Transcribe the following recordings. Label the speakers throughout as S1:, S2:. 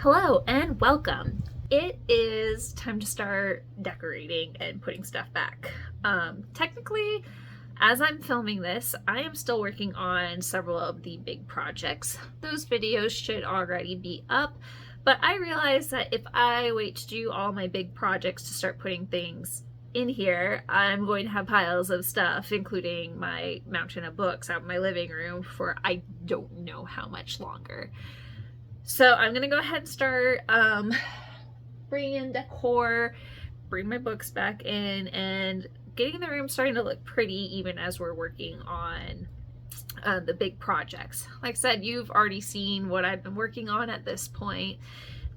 S1: Hello and welcome. It is time to start decorating and putting stuff back. Technically, as I'm filming this, I am still working on several of the big projects. Those videos should already be up, but I realized that if I wait to do all my big projects to start putting things in here, I'm going to have piles of stuff, including my mountain of books out in my living room for I don't know how much longer. So I'm gonna go ahead and start bringing in decor, bring my books back in, and getting the room starting to look pretty even as we're working on the big projects. Like I said, you've already seen what I've been working on at this point.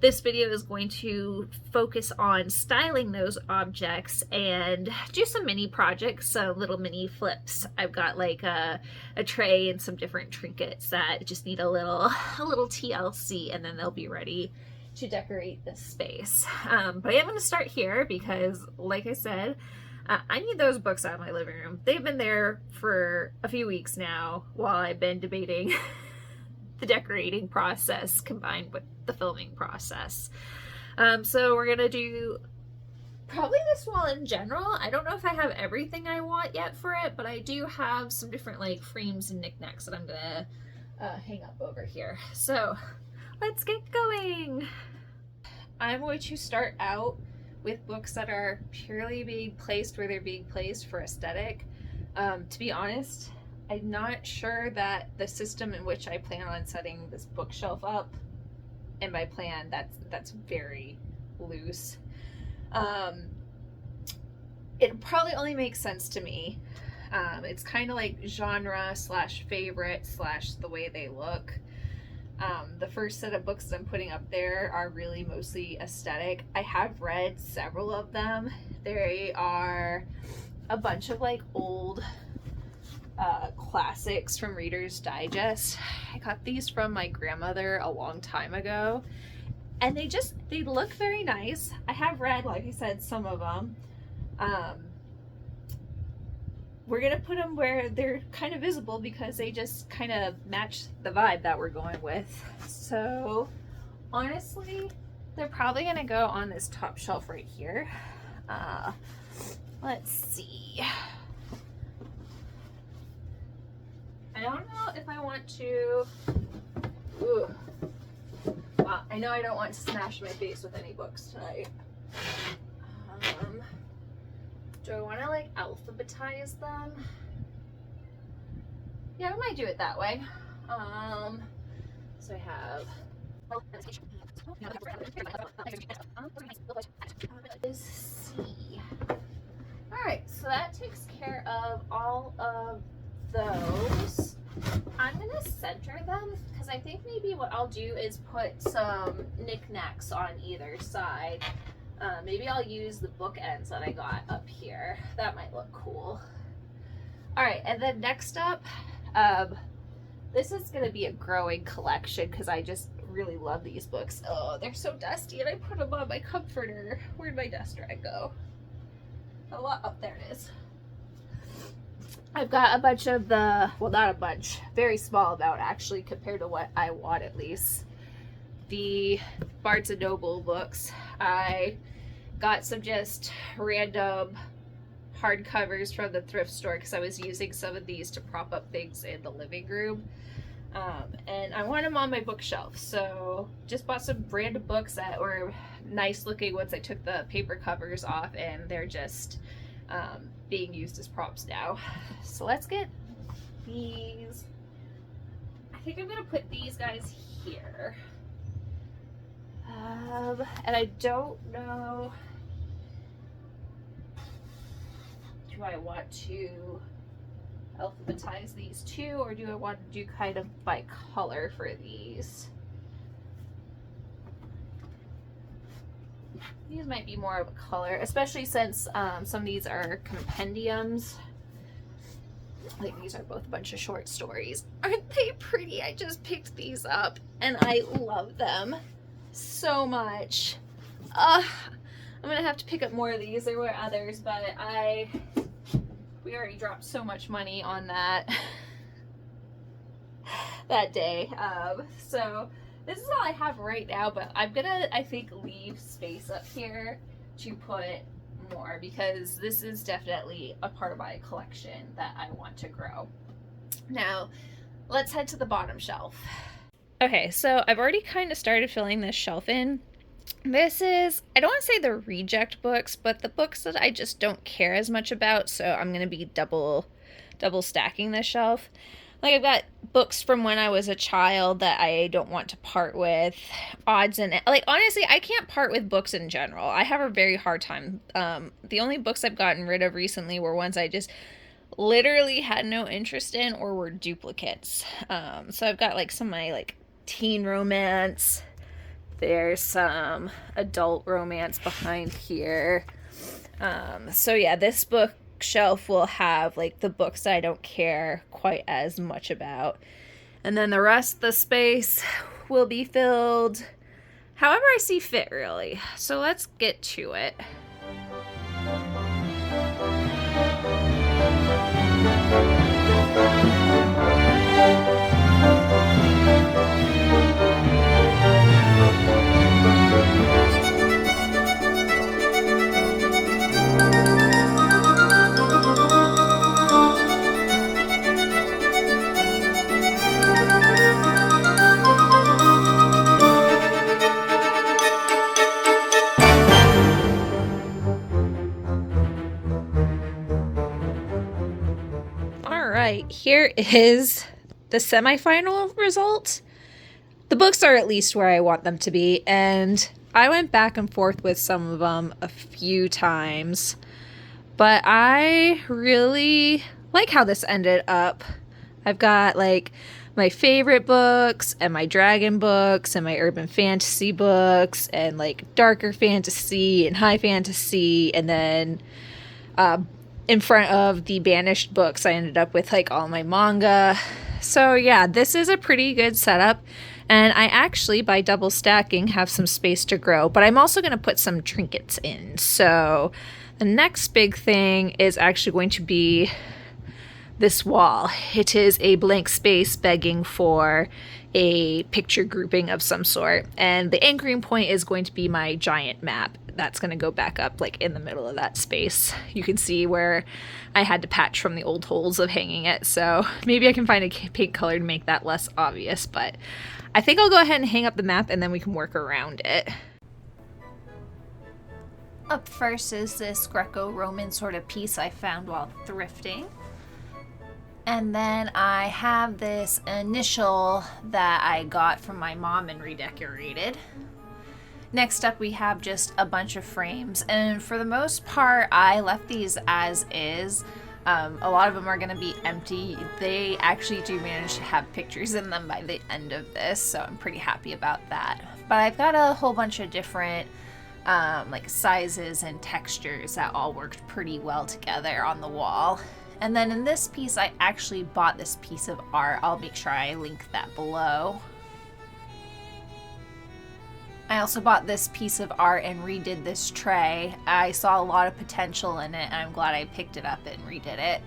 S1: This video is going to focus on styling those objects and do some mini projects, little mini flips. I've got like a tray and some different trinkets that just need a little TLC, and then they'll be ready to decorate this space. But I am going to start here because, like I said, I need those books out of my living room. They've been there for a few weeks now while I've been debating the decorating process combined with the filming process. So we're gonna do probably this wall in general. I don't know if I have everything I want yet for it, but I do have some different like frames and knickknacks that I'm gonna hang up over here. So let's get going. I'm going to start out with books that are purely being placed where they're being placed for aesthetic. To be honest, I'm not sure that the system in which I plan on setting this bookshelf up, and by plan, that's very loose. It probably only makes sense to me. It's kind of like genre slash favorite slash the way they look. The first set of books that I'm putting up there are really mostly aesthetic. I have read several of them. They are a bunch of like old classics from Reader's Digest. I got these from my grandmother a long time ago, and they look very nice. I have read, like I said, some of them. We're gonna put them where they're kind of visible because they just kind of match the vibe that we're going with. So honestly, they're probably gonna go on this top shelf right here. Let's see. I don't know if I want to. Ooh. Well, I know I don't want to smash my face with any books tonight. Do I want to like alphabetize them? Yeah, I might do it that way. So I have. Is C. All right, so that takes care of all of those. I'm gonna center them because I think maybe what I'll do is put some knickknacks on either side. Maybe I'll use the bookends that I got up here. That might look cool. All right, and then next up, this is gonna be a growing collection because I just really love these books. Oh, they're so dusty, and I put them on my comforter. Where'd my dust rag go? A lot. Oh, there it is. I've got a bunch of the, well, not a bunch, very small amount actually compared to what I want at least. The Barnes & Noble books. I got some just random hardcovers from the thrift store because I was using some of these to prop up things in the living room. And I want them on my bookshelf, so just bought some random books that were nice looking once I took the paper covers off, and they're just being used as props now. So let's get these. I think I'm gonna put these guys here. And I don't know, do I want to alphabetize these too, or do I want to do kind of by color for these? These might be more of a color, especially since some of these are compendiums. Like these are both a bunch of short stories. Aren't they pretty? I just picked these up and I love them so much. I'm gonna have to pick up more of these. There were others, but we already dropped so much money on that day. So this is all I have right now, but I'm gonna, I think, leave space up here to put more because this is definitely a part of my collection that I want to grow. Now, let's head to the bottom shelf. Okay, so I've already kind of started filling this shelf in. This is, I don't want to say the reject books, but the books that I just don't care as much about, so I'm going to be double stacking this shelf. Like, I've got books from when I was a child that I don't want to part with, odds and, like, honestly, I can't part with books in general. I have a very hard time. The only books I've gotten rid of recently were ones I just literally had no interest in or were duplicates. So I've got, like, some of my, like, teen romance. There's some adult romance behind here. So yeah, this bookshelf will have like the books I don't care quite as much about. And then the rest of the space will be filled however I see fit, really. So let's get to it. Here is the semifinal result. The books are at least where I want them to be, and I went back and forth with some of them a few times, but I really like how this ended up. I've got like my favorite books and my dragon books and my urban fantasy books and like darker fantasy and high fantasy, and then in front of the banished books, I ended up with like all my manga. So yeah, this is a pretty good setup. And I actually, by double stacking, have some space to grow. But I'm also going to put some trinkets in. So the next big thing is actually going to be this wall. It is a blank space begging for a picture grouping of some sort. And the anchoring point is going to be my giant map. That's going to go back up like in the middle of that space. You can see where I had to patch from the old holes of hanging it. So maybe I can find a paint color to make that less obvious. But I think I'll go ahead and hang up the map and then we can work around it. Up first is this Greco-Roman sort of piece I found while thrifting. And then I have this initial that I got from my mom and redecorated. Next up we have just a bunch of frames, and for the most part I left these as is. A lot of them are going to be empty. They actually do manage to have pictures in them by the end of this, so I'm pretty happy about that. But I've got a whole bunch of different like sizes and textures that all worked pretty well together on the wall. And then in this piece, I actually bought this piece of art. I'll make sure I link that below. I also bought this piece of art and redid this tray. I saw a lot of potential in it, and I'm glad I picked it up and redid it.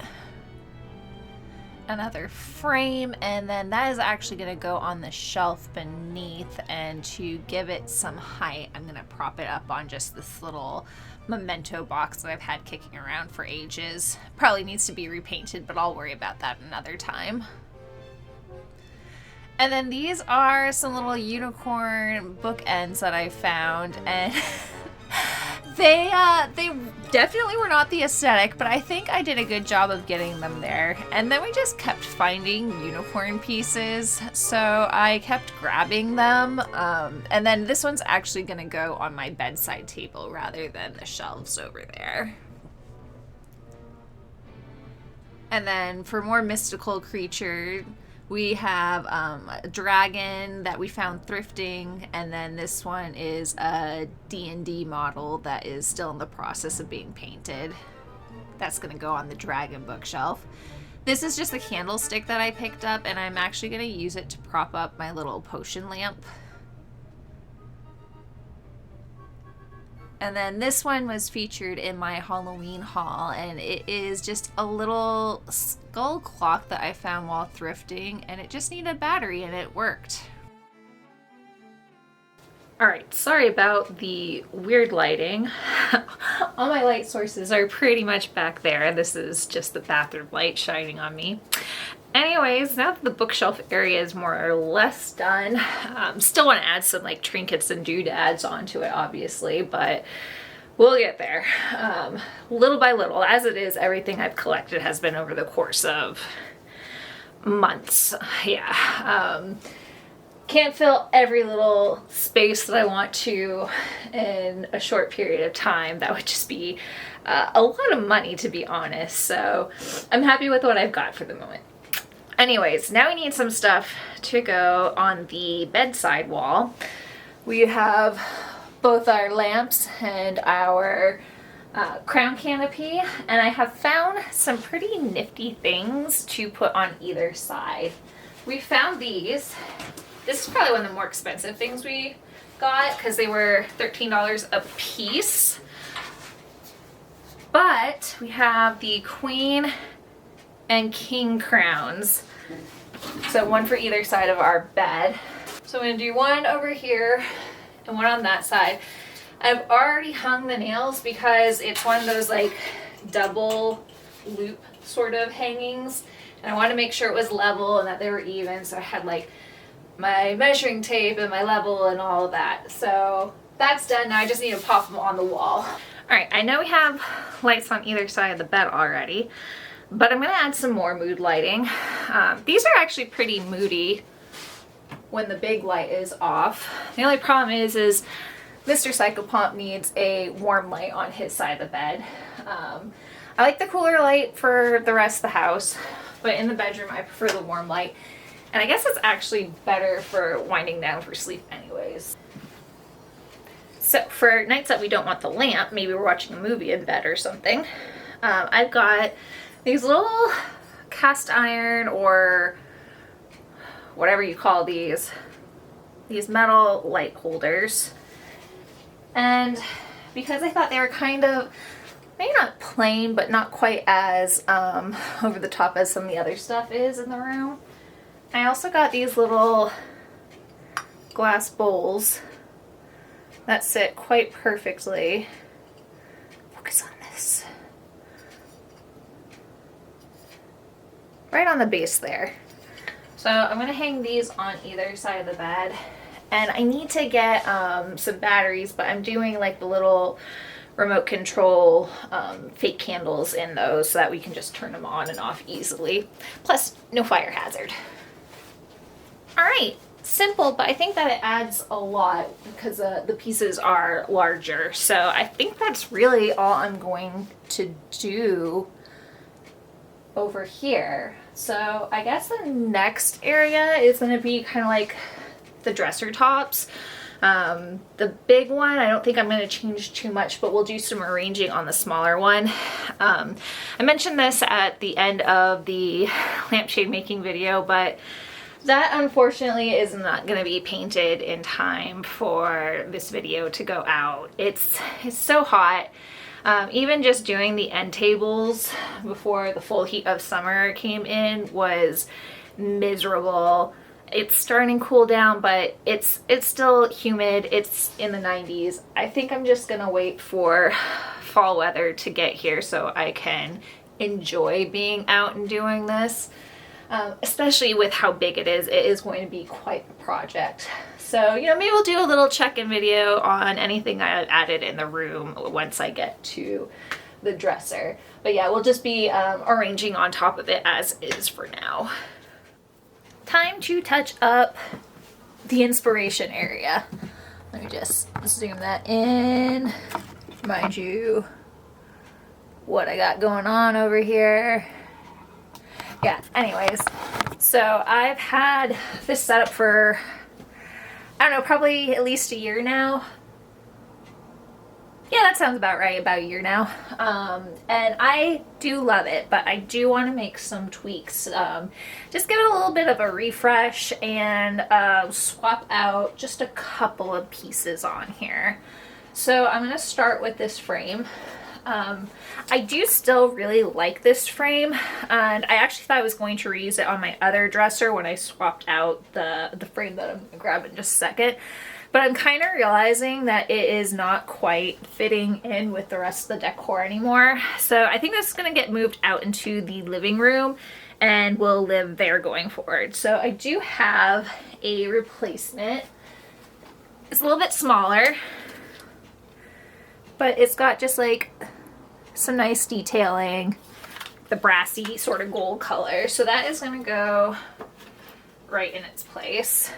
S1: Another frame, and then that is actually going to go on the shelf beneath, and to give it some height, I'm going to prop it up on just this little memento box that I've had kicking around for ages. Probably needs to be repainted, but I'll worry about that another time. And then these are some little unicorn bookends that I found, and they definitely were not the aesthetic, but I think I did a good job of getting them there. And then we just kept finding unicorn pieces, so I kept grabbing them. And then this one's actually going to go on my bedside table rather than the shelves over there. And then for more mystical creature, we have a dragon that we found thrifting, and then this one is a D&D model that is still in the process of being painted. That's going to go on the dragon bookshelf. This is just a candlestick that I picked up, and I'm actually going to use it to prop up my little potion lamp. And then this one was featured in my Halloween haul, and it is just a little skull clock that I found while thrifting, and it just needed a battery and it worked. Alright, sorry about the weird lighting. All my light sources are pretty much back there. This is just the bathroom light shining on me. Anyways, now that the bookshelf area is more or less done, still want to add some like trinkets and doodads onto it, obviously, but we'll get there. Little by little. As it is, everything I've collected has been over the course of months. Yeah. Can't fill every little space that I want to in a short period of time. That would just be a lot of money, to be honest. So I'm happy with what I've got for the moment. Anyways, now we need some stuff to go on the bedside wall. We have both our lamps and our crown canopy, and I have found some pretty nifty things to put on either side. We found these. This is probably one of the more expensive things we got because they were $13 a piece. But we have the queen and king crowns. So one for either side of our bed. So I'm going to do one over here and one on that side. I've already hung the nails because it's one of those like double loop sort of hangings. And I wanted to make sure it was level and that they were even. So I had like my measuring tape and my level and all of that. So that's done. Now I just need to pop them on the wall. Alright, I know we have lights on either side of the bed already, but I'm going to add some more mood lighting. These are actually pretty moody when the big light is off. The only problem is Mr. Psychopomp needs a warm light on his side of the bed. I like the cooler light for the rest of the house, but in the bedroom I prefer the warm light. And I guess it's actually better for winding down for sleep anyways. So for nights that we don't want the lamp, maybe we're watching a movie in bed or something, I've got these little cast iron or whatever you call these metal light holders. And because I thought they were kind of, maybe not plain, but not quite as over the top as some of the other stuff is in the room, I also got these little glass bowls that sit quite perfectly. Focus on this. Right on the base there. So I'm going to hang these on either side of the bed. And I need to get some batteries, but I'm doing like the little remote control fake candles in those so that we can just turn them on and off easily. Plus, no fire hazard. Alright, simple, but I think that it adds a lot because the pieces are larger. So I think that's really all I'm going to do over here. So I guess the next area is going to be kind of like the dresser tops. The big one, I don't think I'm going to change too much, but we'll do some arranging on the smaller one. I mentioned this at the end of the lampshade making video, but that unfortunately is not going to be painted in time for this video to go out. It's so hot. Even just doing the end tables before the full heat of summer came in was miserable. It's starting to cool down, but it's still humid. It's in the 90s. I think I'm just gonna wait for fall weather to get here so I can enjoy being out and doing this. Especially with how big it is going to be quite a project. So, you know, maybe we'll do a little check-in video on anything I added in the room once I get to the dresser. But yeah, we'll just be arranging on top of it as is for now. Time to touch up the inspiration area. Let me just zoom that in. Remind you what I got going on over here. Yeah, anyways, so I've had this set up for, I don't know, probably at least a year now. Yeah, that sounds about right, about a year now. And I do love it, but I do want to make some tweaks. Just give it a little bit of a refresh and swap out just a couple of pieces on here. So I'm going to start with this frame. I do still really like this frame, and I actually thought I was going to reuse it on my other dresser when I swapped out the frame that I'm going to grab in just a second. But I'm kind of realizing that it is not quite fitting in with the rest of the decor anymore. So I think this is going to get moved out into the living room and will live there going forward. So I do have a replacement. It's a little bit smaller, but it's got just like some nice detailing, the brassy sort of gold color. So that is going to go right in its place.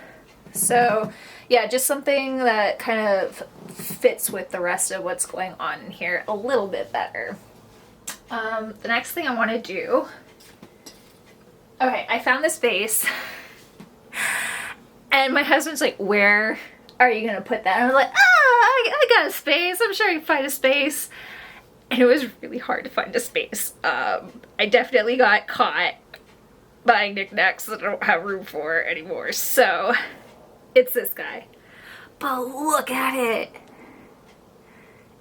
S1: So yeah, just something that kind of fits with the rest of what's going on in here a little bit better. The next thing I want to do, okay, I found this vase and my husband's like, where are you going to put that? And I was like, I got a space. I'm sure I can find a space. And it was really hard to find a space. I definitely got caught buying knickknacks that I don't have room for anymore. So it's this guy. But look at it.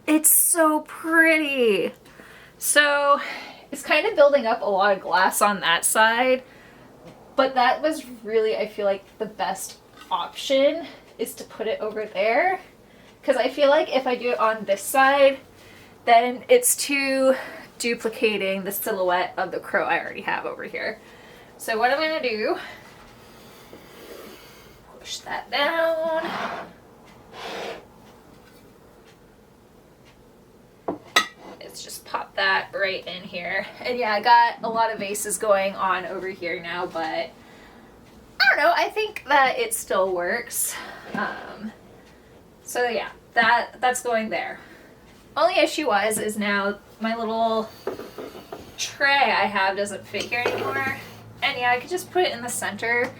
S1: It's so pretty. So it's kind of building up a lot of glass on that side. But that was really, I feel like, the best option is to put it over there. Because I feel like if I do it on this side, then it's too duplicating the silhouette of the crow I already have over here. So what I'm going to do, push that down. Let's just pop that right in here. And yeah, I got a lot of vases going on over here now, but I don't know, I think that it still works. So yeah, that's going there. Only issue is now my little tray I have doesn't fit here anymore. And yeah, I could just put it in the center,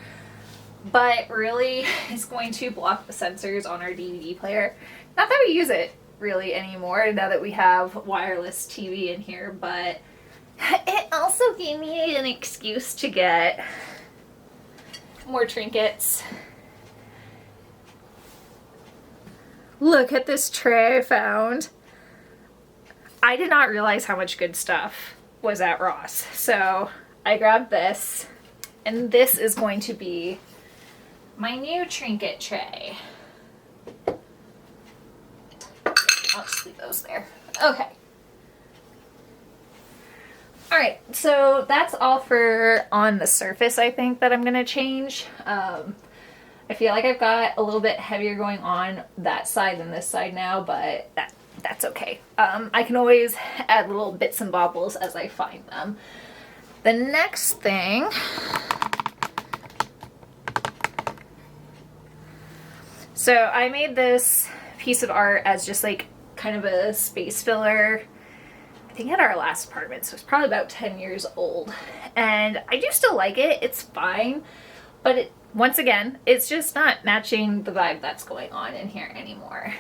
S1: but really it's going to block the sensors on our DVD player. Not that we use it really anymore now that we have wireless TV in here, but it also gave me an excuse to get more trinkets. Look at this tray I found. I did not realize how much good stuff was at Ross. So I grabbed this, and this is going to be my new trinket tray. I'll just leave those there. Okay. Alright, so that's all for on the surface, I think, that I'm going to change. I feel like I've got a little bit heavier going on that side than this side now, but that's okay. I can always add little bits and bobbles as I find them. The next thing, so I made this piece of art as just like kind of a space filler. I think at our last apartment, so it's probably about 10 years old. And I do still like it, it's fine, but once again, it's just not matching the vibe that's going on in here anymore.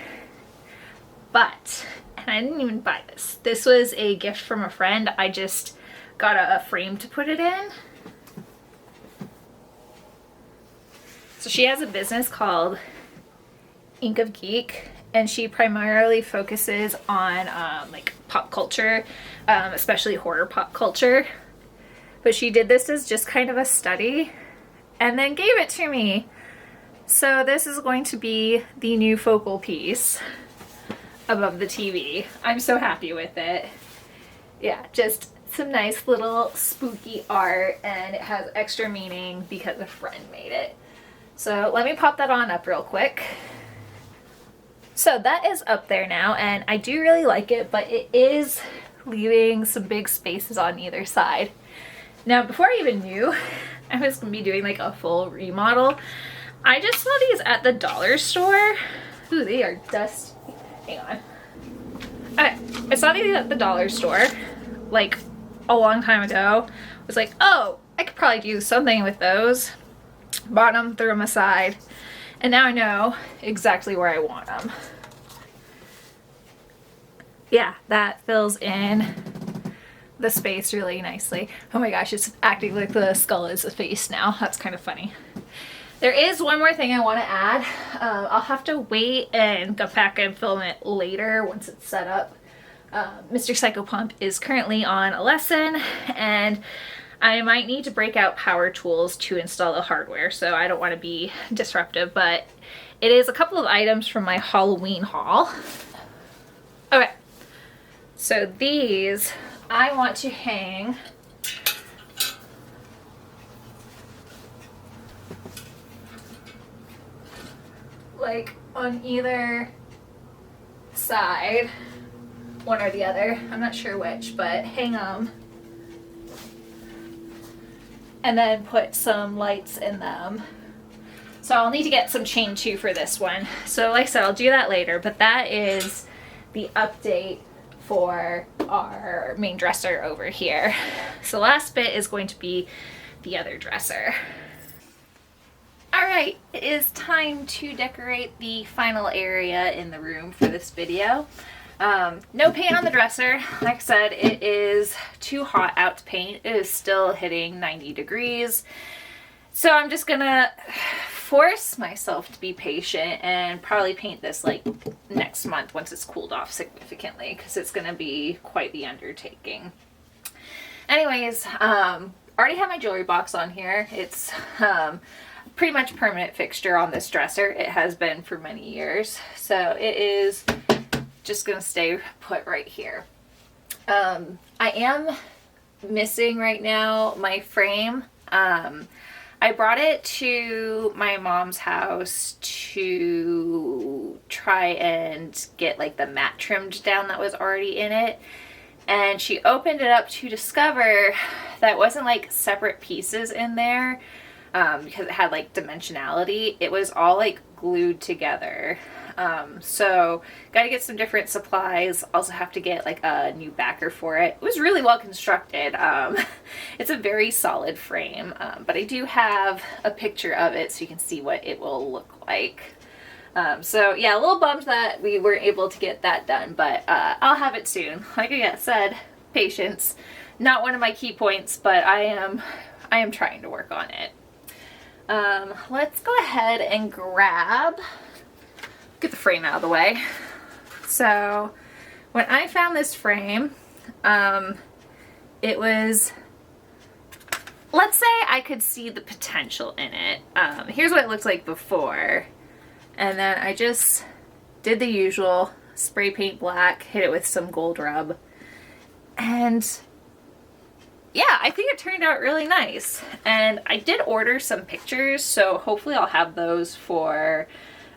S1: But, and I didn't even buy this. This was a gift from a friend. I just got a frame to put it in. So she has a business called Ink of Geek, and she primarily focuses on like pop culture, especially horror pop culture. But she did this as just kind of a study and then gave it to me. So this is going to be the new focal piece above the TV. I'm so happy with it. Yeah, just some nice little spooky art, and it has extra meaning because a friend made it. So let me pop that on up real quick. So that is up there now, and I do really like it, but it is leaving some big spaces on either side. Now, before I even knew I was going to be doing like a full remodel, I just saw these at the dollar store. Ooh, they are dust. Hang on. Okay, I saw these at the dollar store like a long time ago. I was like, oh, I could probably do something with those. Bought them, threw them aside, and now I know exactly where I want them. Yeah, that fills in the space really nicely. Oh my gosh, it's acting like the skull is a face now. That's kind of funny. There is one more thing I want to add. I'll have to wait and go back and film it later once it's set up. Mr. Psycho Pump is currently on a lesson, and I might need to break out power tools to install the hardware, so I don't want to be disruptive, but it is a couple of items from my Halloween haul. Okay, so these I want to hang like on either side, one or the other, I'm not sure which, but hang them and then put some lights in them. So I'll need to get some chain too for this one. So like I said, I'll do that later, but that is the update for our main dresser over here. So the last bit is going to be the other dresser. All right, it is time to decorate the final area in the room for this video. No paint on the dresser. Like I said, it is too hot out to paint. It is still hitting 90 degrees. So I'm just gonna force myself to be patient and probably paint this like next month once it's cooled off significantly, because it's gonna be quite the undertaking. Anyways, already have my jewelry box on here. It's pretty much a permanent fixture on this dresser. It has been for many years. So it is just gonna stay put right here. I am missing right now my frame. I brought it to my mom's house to try and get like the mat trimmed down that was already in it. And she opened it up to discover that it wasn't like separate pieces in there, because it had like dimensionality. It was all like glued together. So got to get some different supplies. Also have to get like a new backer for it. It was really well constructed. It's a very solid frame, but I do have a picture of it so you can see what it will look like. So yeah, a little bummed that we weren't able to get that done, but I'll have it soon. Like I said, patience, not one of my key points, but I am trying to work on it. Let's go ahead and get the frame out of the way. So when I found this frame, it was, let's say I could see the potential in it. Here's what it looked like before. And then I just did the usual, spray paint black, hit it with some gold rub. And yeah, I think it turned out really nice. And I did order some pictures, so hopefully I'll have those for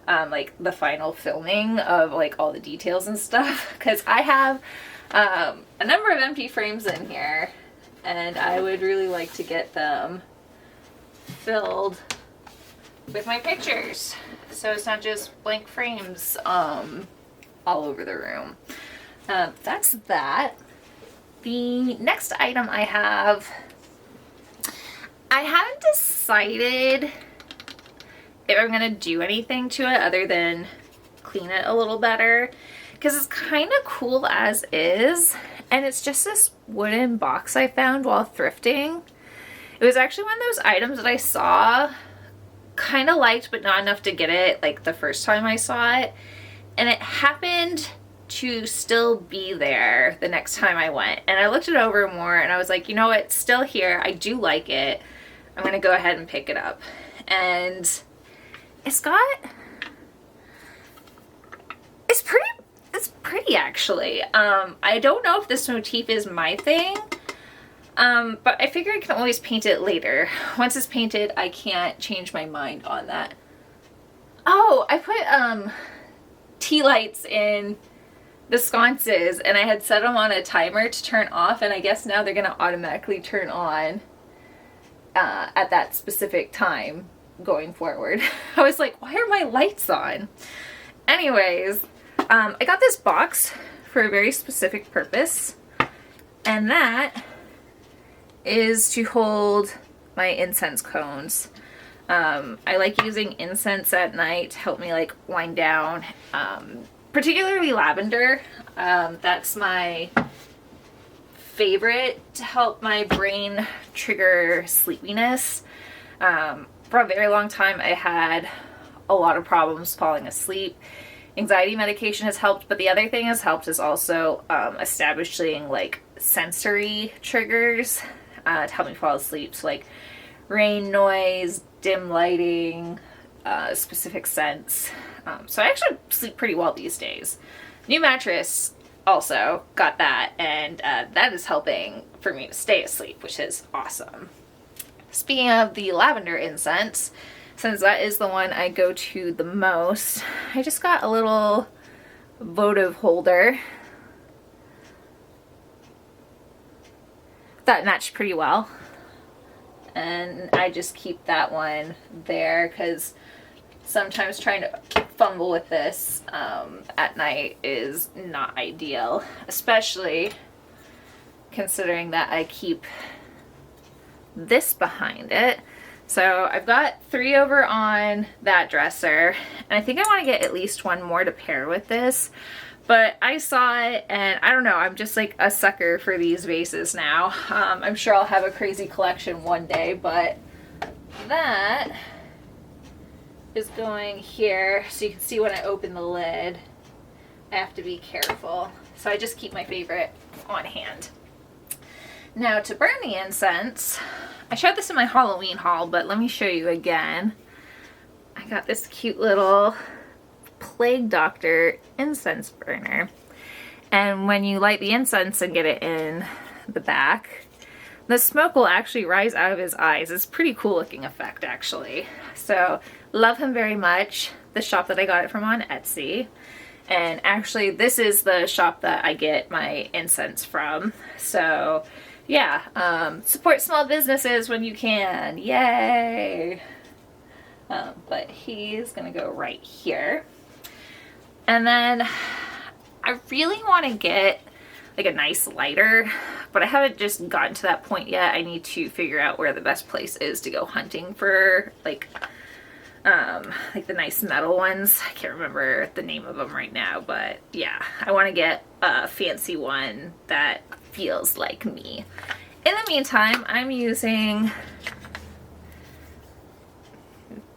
S1: like the final filming of like all the details and stuff, because I have a number of empty frames in here and I would really like to get them filled with my pictures, so it's not just blank frames all over the room. That's that. The next item I haven't decided if I'm gonna do anything to it other than clean it a little better, because it's kind of cool as is, and it's just this wooden box I found while thrifting. It was actually one of those items that I saw, kind of liked, but not enough to get it like the first time I saw it, and it happened to still be there the next time I went, and I looked it over more and I was like, you know what, it's still here, I do like it, I'm gonna go ahead and pick it up. And it's pretty actually. I don't know if this motif is my thing, but I figure I can always paint it later. Once it's painted, I can't change my mind on that. Oh, I put tea lights in the sconces and I had set them on a timer to turn off, and I guess now they're gonna automatically turn on at that specific time going forward. I was like, why are my lights on? Anyways, I got this box for a very specific purpose, and that is to hold my incense cones. I like using incense at night to help me like wind down, particularly lavender. That's my favorite to help my brain trigger sleepiness. For a very long time I had a lot of problems falling asleep. Anxiety medication has helped, but the other thing has helped is also establishing like sensory triggers. to help me fall asleep. So like rain noise, dim lighting, specific scents. So I actually sleep pretty well these days. New mattress also got that, and that is helping for me to stay asleep, which is awesome. Speaking of the lavender incense, since that is the one I go to the most, I just got a little votive holder that matched pretty well, and I just keep that one there because sometimes trying to fumble with this at night is not ideal, especially considering that I keep this behind it. So I've got 3 over on that dresser, and I think I want to get at least one more to pair with this. But I saw it, and I don't know, I'm just like a sucker for these vases now. I'm sure I'll have a crazy collection one day, but that is going here, so you can see when I open the lid, I have to be careful. So I just keep my favorite on hand. Now to burn the incense, I showed this in my Halloween haul, but let me show you again. I got this cute little Plague Doctor incense burner. And when you light the incense and get it in the back, the smoke will actually rise out of his eyes. It's a pretty cool looking effect actually. So love him very much. The shop that I got it from on Etsy. And actually this is the shop that I get my incense from. So yeah, support small businesses when you can. Yay! But he's gonna go right here. And then I really want to get like a nice lighter, but I haven't just gotten to that point yet. I need to figure out where the best place is to go hunting for like the nice metal ones. I can't remember the name of them right now, but yeah, I want to get a fancy one that feels like me. In the meantime, I'm using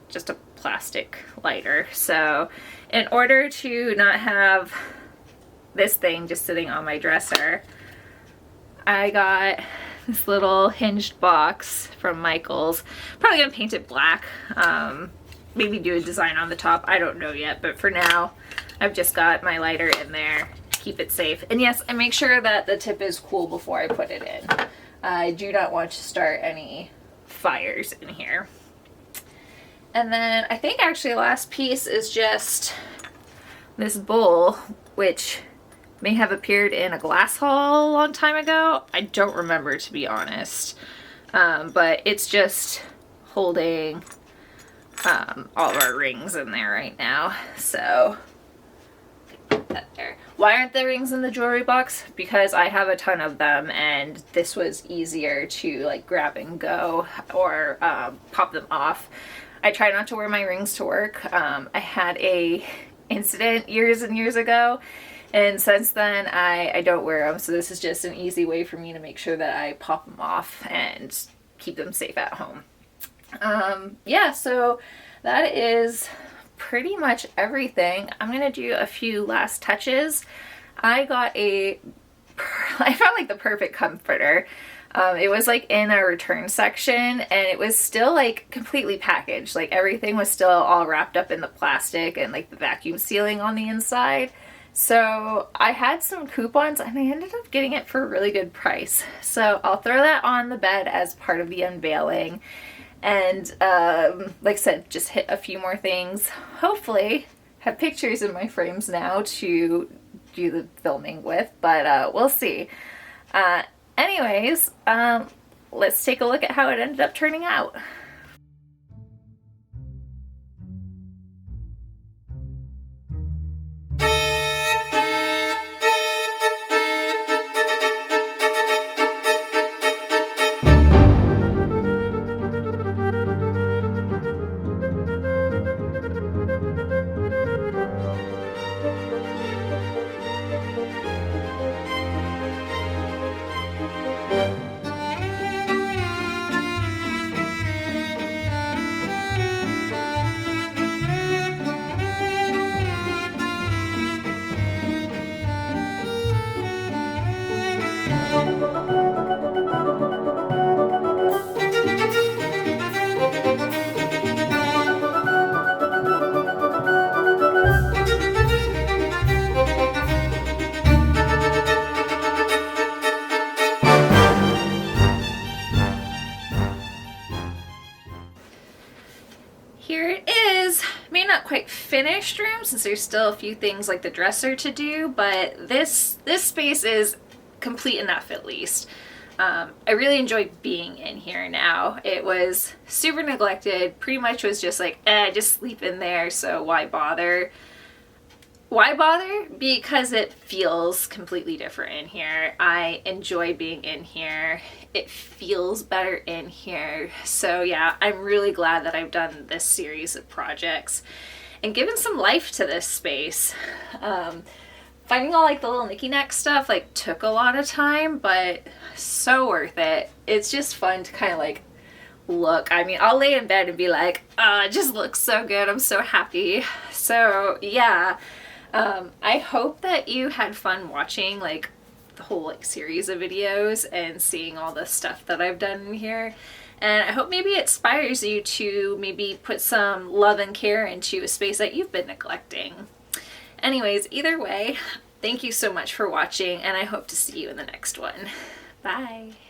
S1: just a plastic lighter. So in order to not have this thing just sitting on my dresser, I got this little hinged box from Michaels. Probably gonna paint it black. Maybe do a design on the top. I don't know yet, but for now, I've just got my lighter in there to keep it safe. And yes, I make sure that the tip is cool before I put it in. I do not want to start any fires in here. And then I think actually the last piece is just this bowl, which may have appeared in a glass haul a long time ago. I don't remember, to be honest. But it's just holding all of our rings in there right now. So put that there. Why aren't the rings in the jewelry box? Because I have a ton of them, and this was easier to like grab and go or pop them off. I try not to wear my rings to work. I had a incident years and years ago, and since then I don't wear them. So this is just an easy way for me to make sure that I pop them off and keep them safe at home. Yeah, so that is pretty much everything. I'm gonna do a few last touches. I found like the perfect comforter. It was like in a return section, and it was still like completely packaged. Like everything was still all wrapped up in the plastic and like the vacuum sealing on the inside. So I had some coupons and I ended up getting it for a really good price. So I'll throw that on the bed as part of the unveiling. And like I said, just hit a few more things. Hopefully have pictures in my frames now to do the filming with, but we'll see. Anyways, let's take a look at how it ended up turning out. here it is. May not quite finished room since there's still a few things like the dresser to do, but this space is complete enough at least. I really enjoy being in here now. It was super neglected, pretty much was just like, just sleep in there, so why bother? Why bother? Because it feels completely different in here. I enjoy being in here. It feels better in here. So yeah, I'm really glad that I've done this series of projects and given some life to this space. Finding all like the little knicky-knack stuff like took a lot of time, but so worth it. It's just fun to kind of like look. I mean, I'll lay in bed and be like, oh, it just looks so good. I'm so happy. So yeah. I hope that you had fun watching like the whole like series of videos and seeing all the stuff that I've done in here. And I hope maybe it inspires you to maybe put some love and care into a space that you've been neglecting. Anyways, either way, thank you so much for watching, and I hope to see you in the next one. Bye!